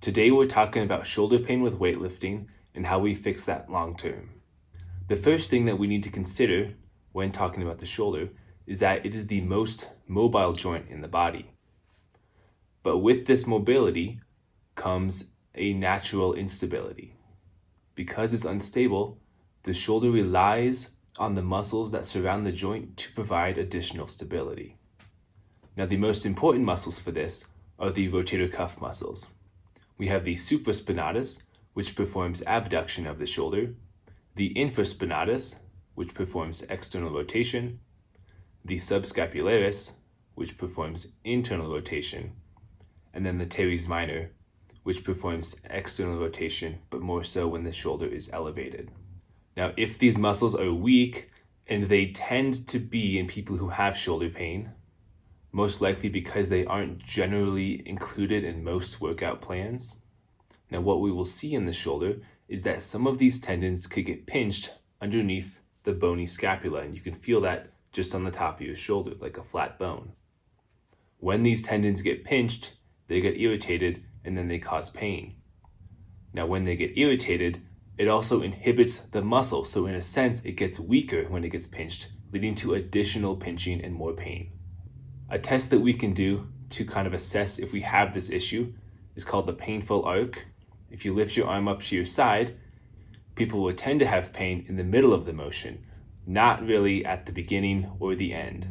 Today we're talking about shoulder pain with weightlifting and how we fix that long term. The first thing that we need to consider when talking about the shoulder is that it is the most mobile joint in the body. But with this mobility comes a natural instability. Because it's unstable, the shoulder relies on the muscles that surround the joint to provide additional stability. Now, the most important muscles for this are the rotator cuff muscles. We have the supraspinatus, which performs abduction of the shoulder, the infraspinatus, which performs external rotation, the subscapularis, which performs internal rotation, and then the teres minor, which performs external rotation, but more so when the shoulder is elevated. Now, if these muscles are weak, and they tend to be in people who have shoulder pain, most likely because they aren't generally included in most workout plans. Now, what we will see in the shoulder is that some of these tendons could get pinched underneath the bony scapula, and you can feel that just on the top of your shoulder, like a flat bone. When these tendons get pinched, they get irritated, and then they cause pain. Now, when they get irritated, it also inhibits the muscle, so in a sense, it gets weaker when it gets pinched, leading to additional pinching and more pain. A test that we can do to kind of assess if we have this issue is called the painful arc. If you lift your arm up to your side, people will tend to have pain in the middle of the motion, not really at the beginning or the end.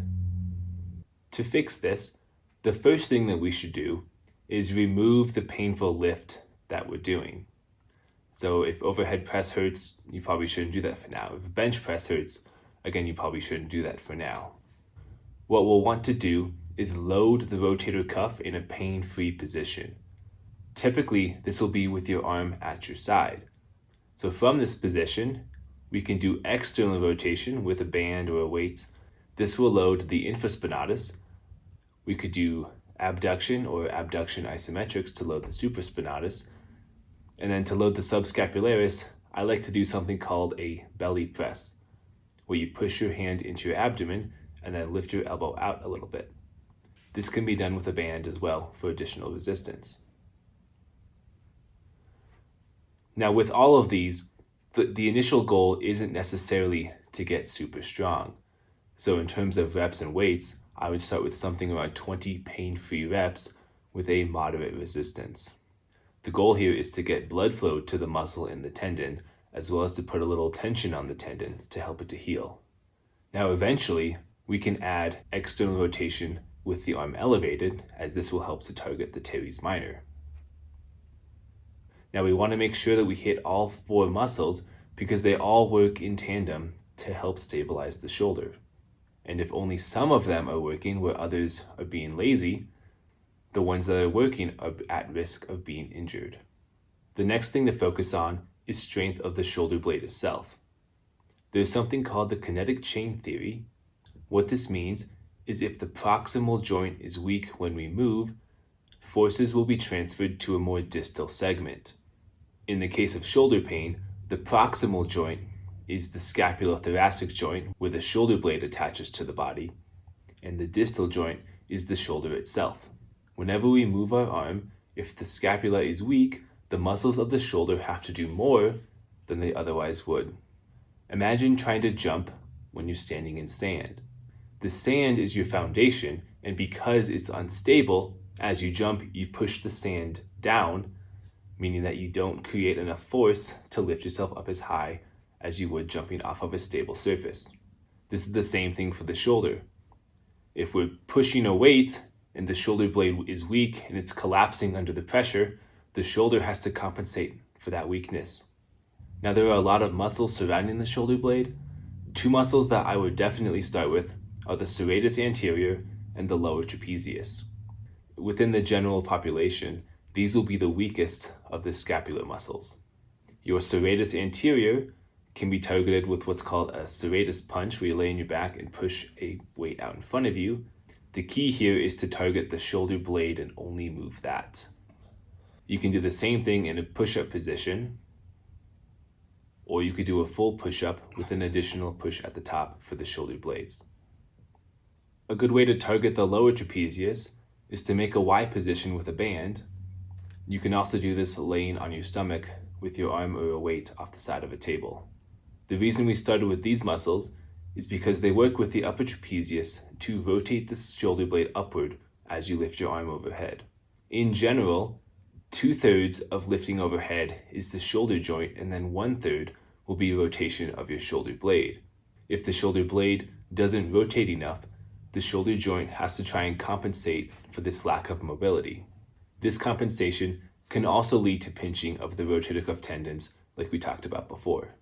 To fix this, the first thing that we should do is remove the painful lift that we're doing. So if overhead press hurts, you probably shouldn't do that for now. If bench press hurts, again, you probably shouldn't do that for now. What we'll want to do is load the rotator cuff in a pain-free position. Typically, this will be with your arm at your side. So from this position, we can do external rotation with a band or a weight. This will load the infraspinatus. We could do abduction or abduction isometrics to load the supraspinatus. And then to load the subscapularis, I like to do something called a belly press, where you push your hand into your abdomen and then lift your elbow out a little bit. This can be done with a band as well for additional resistance. Now, with all of these, the initial goal isn't necessarily to get super strong. So in terms of reps and weights, I would start with something around 20 pain-free reps with a moderate resistance. The goal here is to get blood flow to the muscle in the tendon, as well as to put a little tension on the tendon to help it to heal. Now, eventually, we can add external rotation with the arm elevated, as this will help to target the teres minor. Now, we want to make sure that we hit all four muscles because they all work in tandem to help stabilize the shoulder. And if only some of them are working where others are being lazy, the ones that are working are at risk of being injured. The next thing to focus on is strength of the shoulder blade itself. There's something called the kinetic chain theory. What this means is if the proximal joint is weak when we move, forces will be transferred to a more distal segment. In the case of shoulder pain, the proximal joint is the scapulothoracic joint where the shoulder blade attaches to the body, and the distal joint is the shoulder itself. Whenever we move our arm, if the scapula is weak, the muscles of the shoulder have to do more than they otherwise would. Imagine trying to jump when you're standing in sand. The sand is your foundation, and because it's unstable, as you jump, you push the sand down, meaning that you don't create enough force to lift yourself up as high as you would jumping off of a stable surface. This is the same thing for the shoulder. If we're pushing a weight and the shoulder blade is weak and it's collapsing under the pressure, the shoulder has to compensate for that weakness. Now, there are a lot of muscles surrounding the shoulder blade. Two muscles that I would definitely start with are the serratus anterior and the lower trapezius. Within the general population, these will be the weakest of the scapular muscles. Your serratus anterior can be targeted with what's called a serratus punch, where you lay on your back and push a weight out in front of you. The key here is to target the shoulder blade and only move that. You can do the same thing in a push-up position, or you could do a full push-up with an additional push at the top for the shoulder blades. A good way to target the lower trapezius is to make a Y position with a band, You can also do this laying on your stomach with your arm or a weight off the side of a table. The reason we started with these muscles is because they work with the upper trapezius to rotate the shoulder blade upward as you lift your arm overhead. In general, 2/3 of lifting overhead is the shoulder joint, and then 1/3 will be rotation of your shoulder blade. If the shoulder blade doesn't rotate enough, the shoulder joint has to try and compensate for this lack of mobility. This compensation can also lead to pinching of the rotator cuff tendons like we talked about before.